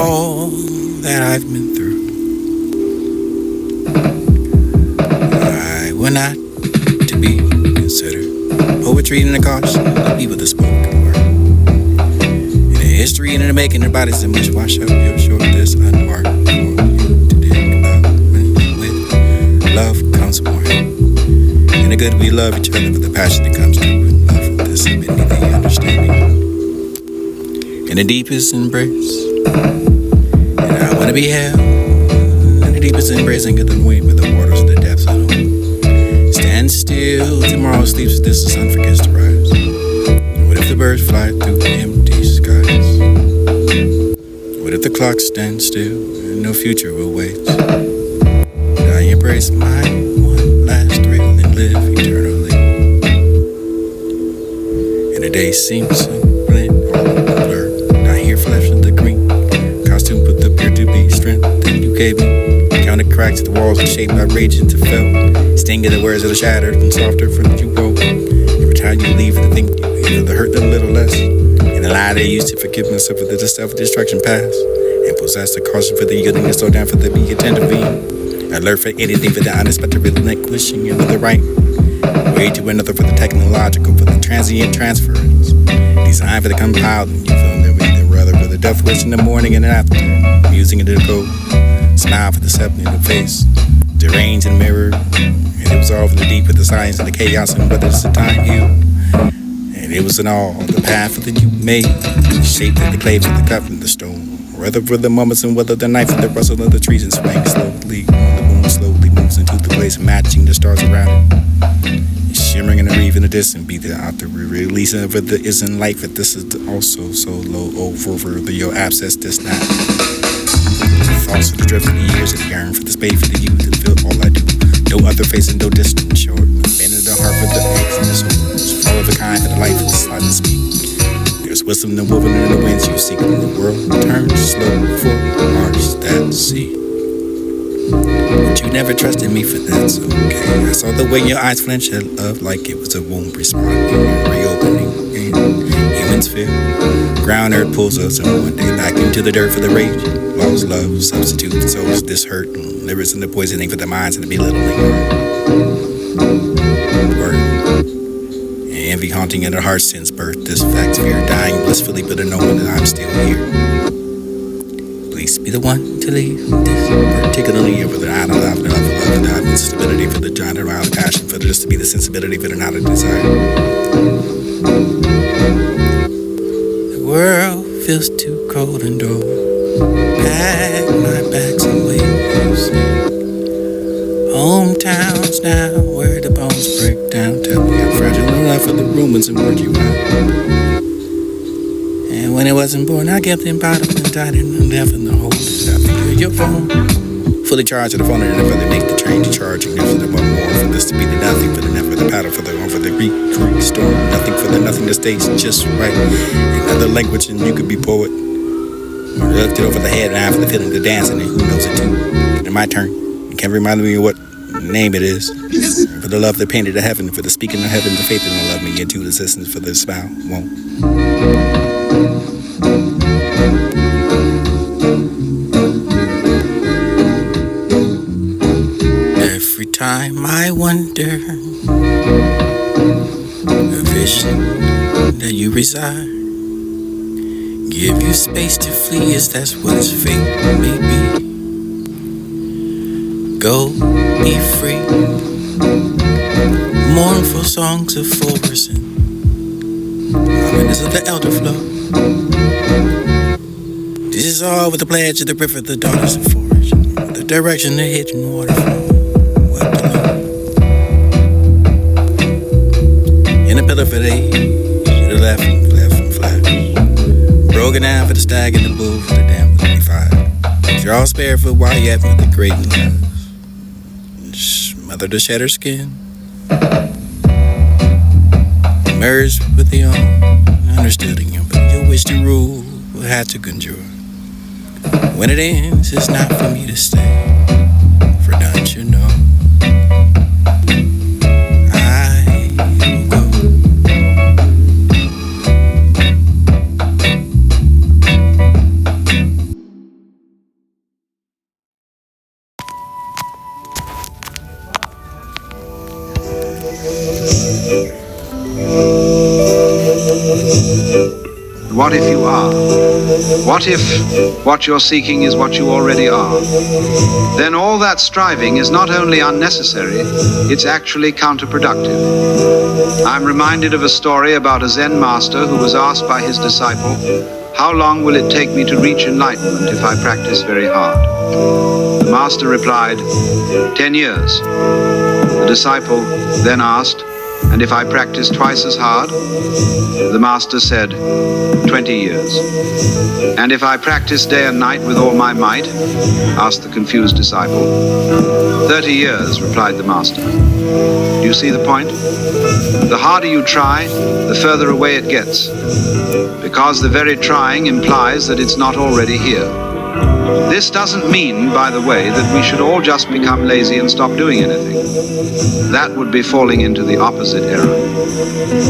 All that I've been through, I were not to be considered poetry in the caution of people that spoken word. In the history and in the making, their bodies that much wash up your short this unmarked for you to dig up. And with love comes more. In the good we love each other with the passion that comes through with love, with this and beneath the understanding. In the deepest embrace, and I want to be held in the deepest embrace and get the weight with the waters of the depths of the home. Stand still, tomorrow sleeps, this the sun forgets to rise. What if the birds fly through empty skies? What if the clock stands still and no future will wait? Would I embrace my one last thrill and live eternally? And the day seems so blend, all blurred. I hear flesh of the green costume put appear to be strength that you gave me. Counted cracks, the walls are shaped by rage into felt. Sting of the words that are shattered and softer from you broke. Every time you leave, I think you feel the hurt a little less. And the lie they used to forgive myself for the self-destruction past. And possess the caution for the yielding and slow down for the be attentive being. Alert for anything for the unexpected relinquishing another right. Way to another for the technological, for the transient transference. Designed for the compiled, and you feel them with their brother for the death wish in the morning and after. Musing into the cold, smile for the septum in the face. Deranged and mirrored, and it was all for the deep with the science and the chaos and whether it's the time healed. And it was in all the path that you made, shaped in the clay for the cut from the stone. Whether for the moments and whether the knife and the rustle of the trees and swaying slowly, when the moon slowly moves into the place, matching the stars around it. Shimmering in the reef in the distance, be the out the releasing of it isn't life, but this is also so low over your abscess, this not. False for the drift of the years that yearn for the space for the youth and feel all I do. No other face and no distant short. Bend in the heart for the eggs and the souls. Fall of the kind for the life of the slide and speak. There's wisdom in the woven in the winds you seek when the world turns slow for hearts that see. But you never trusted me for that, so okay. I saw the way your eyes flinch at love like it was a womb responding, reopening. Humans feel ground earth pulls us, and one day back into the dirt for the rage. Lost love, substitute souls, this hurt, and livers and the poisoning for the minds and the belittling. Word. And envy haunting in the heart since birth. This fact, fear dying blissfully, but a knowing that I'm still here. Please be the one to leave this, particularly over the out of love, the stability for the giant around the passion for just to be the sensibility for the not a desire. The world feels too cold and dull. Pack my bags and wait. Hometowns now where the bones break down. Tell me how fragile enough for the rumors and word you out. And when it wasn't born, I kept him bottom and died in the death in the hole. I feel your phone fully charged to the phone and never they make the train to charging. Never the one more for this to be the nothing for the never the paddle for the one for the Greek storm. Nothing for the nothing the stays just right. Another language and you could be poet. Left it over the head and after the feeling the dancing and who knows it too. It's my turn. You can't remind me of what name it is. For the love that painted the heaven, for the speaking of heaven, the faith that don't love me, into the assistance for the smile won't. Every time I wonder, a vision that you reside, give you space to flee, as that's what his fate may be. Go, be free. Mournful songs of forest and harmonies of the elder flow. This is all with the pledge of the river, the daughters of forest, the direction the hidden water flow. What below? In the pillar for the to the left and flash. Broken down for the stag and the bull for the dam for the 25. You're all spared for why you have with the great and mother to shed her skin. Merged with the understood in you, but your wish to rule will have to conjure. When it ends, it's not for me to stay. For don't you know, I will go. what if you are? What if what you're seeking is what you already are? Then all that striving is not only unnecessary, it's actually counterproductive. I'm reminded of a story about a Zen master who was asked by his disciple, "How long will it take me to reach enlightenment if I practice very hard?" The master replied, 10 years. The disciple then asked, "And if I practice twice as hard?" The master said, 20 years. "And if I practice day and night with all my might?" asked the confused disciple. 30 years, replied the master. Do you see the point? The harder you try, the further away it gets, because the very trying implies that it's not already here. This doesn't mean, by the way, that we should all just become lazy and stop doing anything. That would be falling into the opposite error.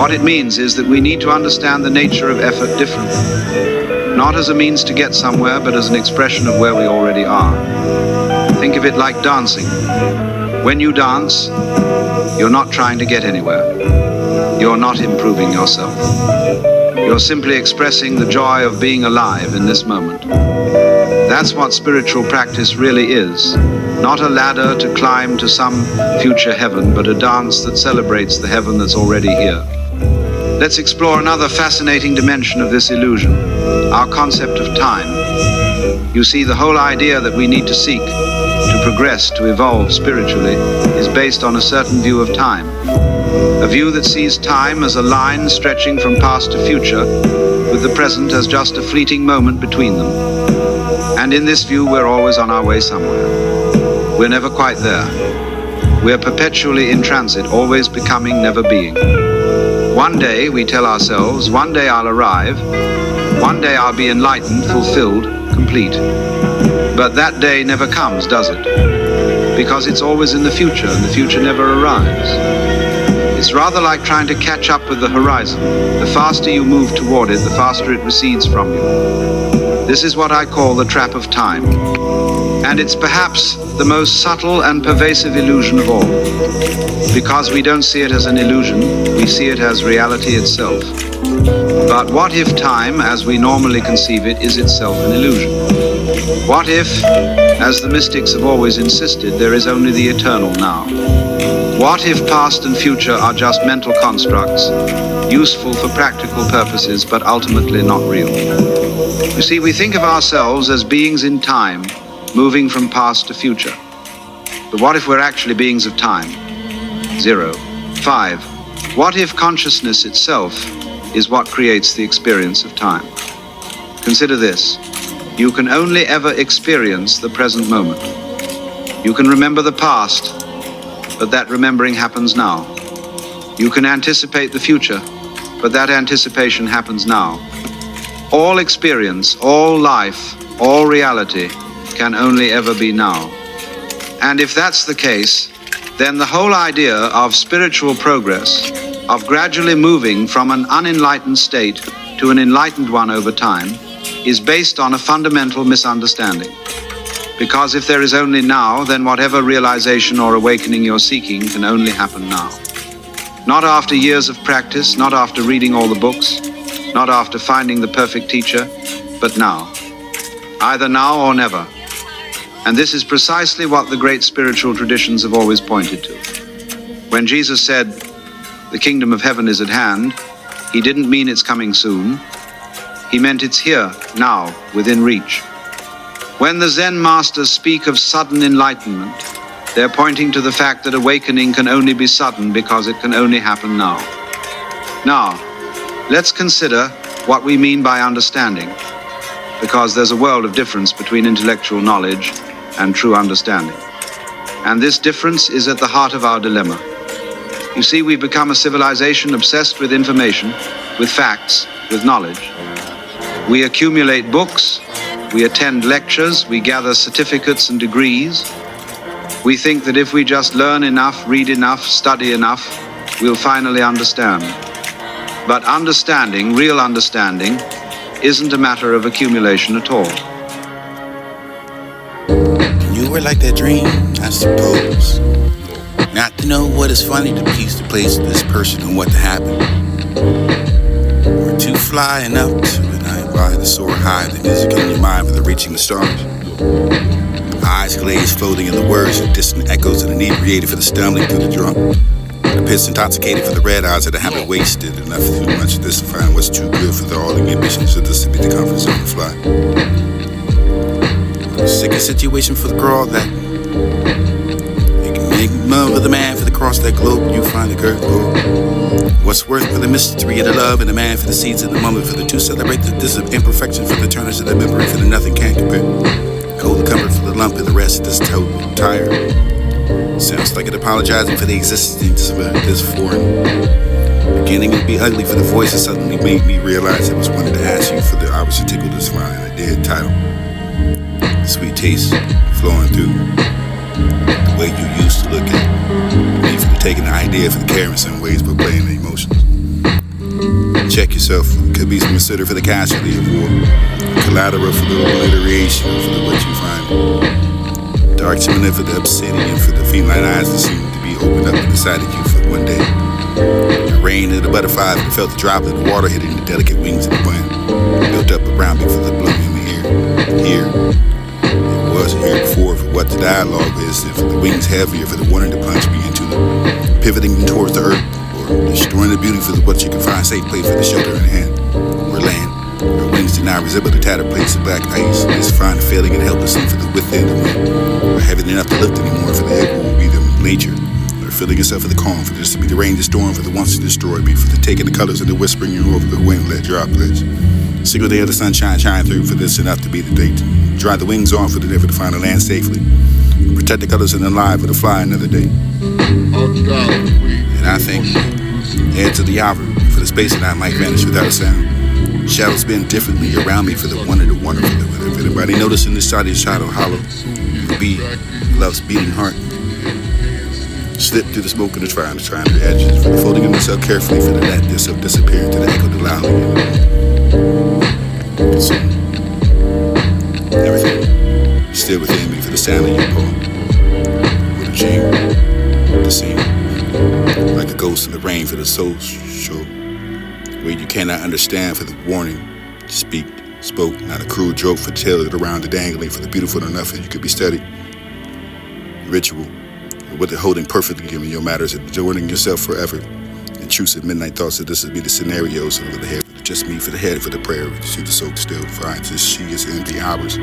What it means is that we need to understand the nature of effort differently, not as a means to get somewhere, but as an expression of where we already are. Think of it like dancing. When you dance, you're not trying to get anywhere. You're not improving yourself. You're simply expressing the joy of being alive in this moment. That's what spiritual practice really is. Not a ladder to climb to some future heaven, but a dance that celebrates the heaven that's already here. Let's explore another fascinating dimension of this illusion, our concept of time. You see, the whole idea that we need to seek, to progress, to evolve spiritually, is based on a certain view of time. A view that sees time as a line stretching from past to future, with the present as just a fleeting moment between them. And in this view, we're always on our way somewhere. We're never quite there. We're perpetually in transit, always becoming, never being. One day, we tell ourselves, one day I'll arrive, one day I'll be enlightened, fulfilled, complete. But that day never comes, does it? Because it's always in the future, and the future never arrives. It's rather like trying to catch up with the horizon. The faster you move toward it, the faster it recedes from you. This is what I call the trap of time. And it's perhaps the most subtle and pervasive illusion of all. Because we don't see it as an illusion, we see it as reality itself. But what if time, as we normally conceive it, is itself an illusion? What if, as the mystics have always insisted, there is only the eternal now? What if past and future are just mental constructs, useful for practical purposes, but ultimately not real? You see, we think of ourselves as beings in time, moving from past to future. But what if we're actually beings of time? 0. 5. What if consciousness itself is what creates the experience of time? Consider this. You can only ever experience the present moment. You can remember the past, but that remembering happens now. You can anticipate the future, but that anticipation happens now. All experience, all life, all reality can only ever be now. And if that's the case, then the whole idea of spiritual progress, of gradually moving from an unenlightened state to an enlightened one over time, is based on a fundamental misunderstanding. Because if there is only now, then whatever realization or awakening you're seeking can only happen now. Not after years of practice, not after reading all the books, not after finding the perfect teacher, but now. Either now or never. And this is precisely what the great spiritual traditions have always pointed to. When Jesus said, "The kingdom of heaven is at hand," he didn't mean it's coming soon. He meant it's here, now, within reach. When the Zen masters speak of sudden enlightenment, they're pointing to the fact that awakening can only be sudden because it can only happen now. Now, let's consider what we mean by understanding, because there's a world of difference between intellectual knowledge and true understanding. And this difference is at the heart of our dilemma. You see, we've become a civilization obsessed with information, with facts, with knowledge. We accumulate books, we attend lectures, we gather certificates and degrees. We think that if we just learn enough, read enough, study enough, we'll finally understand. But understanding, real understanding, isn't a matter of accumulation at all. You were like that dream, I suppose. Not to know what is funny to piece the place of this person and what happened. We're too fly enough to fly to soar high, the music in your mind for the reaching the stars. Eyes glazed, floating in the words of distant echoes and inebriated for the stumbling through the drunk. The pits intoxicated for the red eyes that I haven't wasted enough too much of this to find what's too good for the all inhibitions of this to be the comfort zone to fly. Sicker situation for the girl that you can make love with the man for the cross that globe, you find the curve go. What's worth for the mystery of the love and the man for the seeds of the moment, for the two celebrate the this imperfection, for the turners of the memory, for the nothing can compare. Hold the comfort for the lump and the rest of this total tire. Sounds like it apologizing for the existence of this foreign. Beginning to be ugly for the voice that suddenly made me realize it was wanted to ask you for the hours to tickle this line, a dead title. Sweet taste flowing through the way you used to look at me, for the taking the idea for the care in some ways, but playing the emotions. Check yourself, could be considered for the casualty of war, collateral for the alliteration, for the what you find. Dark timid for the obsidian, for the feline eyes that seem to be opened up and decided you for one day. The rain of the butterflies that felt the droplet of water hitting the delicate wings of the wind, built up around me for the bloom in the air. Here, it wasn't here before for what the dialogue is, and for the wings heavier for the wanting to plunge me into the pivoting towards the earth, or destroying the beauty for the what you can find safe place for the shelter in hand, or land. Her wings do not resemble the tattered place of black ice. It's fine failing and helplessly for the within the wind, or heavy enough to lift anymore for the echo will be the nature. Filling yourself with the calm, for this to be the rain, the storm, for the wants to destroy me, for the taking the colors and the whispering you over the wind-lit droplets. Single day of the sunshine shine through, for this enough to be the date. Dry the wings on for the never to find the land safely. Protect the colors and the live for the fly another day. And I think, add to the hour, for the space that I might vanish without a sound. Shadows bend differently around me for the wonder to wonder for the if anybody noticing this side of your shadow hollow, the beat loves beating heart. Slip through the smoke and the trying the edges, for the folding of myself carefully for the net this of disappearing to the echo the loudly. So, everything still within me for the sound of your poem. With a chain, the scene, like a ghost in the rain for the soul show, where you cannot understand for the warning, spoke, not a cruel joke for tailored around the dangling for the beautiful enough that you could be studied. Ritual. With it holding perfectly given your matters and adorning yourself forever. Intrusive midnight thoughts that this would be the scenarios over the head, just me for the head for the prayer. See the soak still finds this she is in the hours.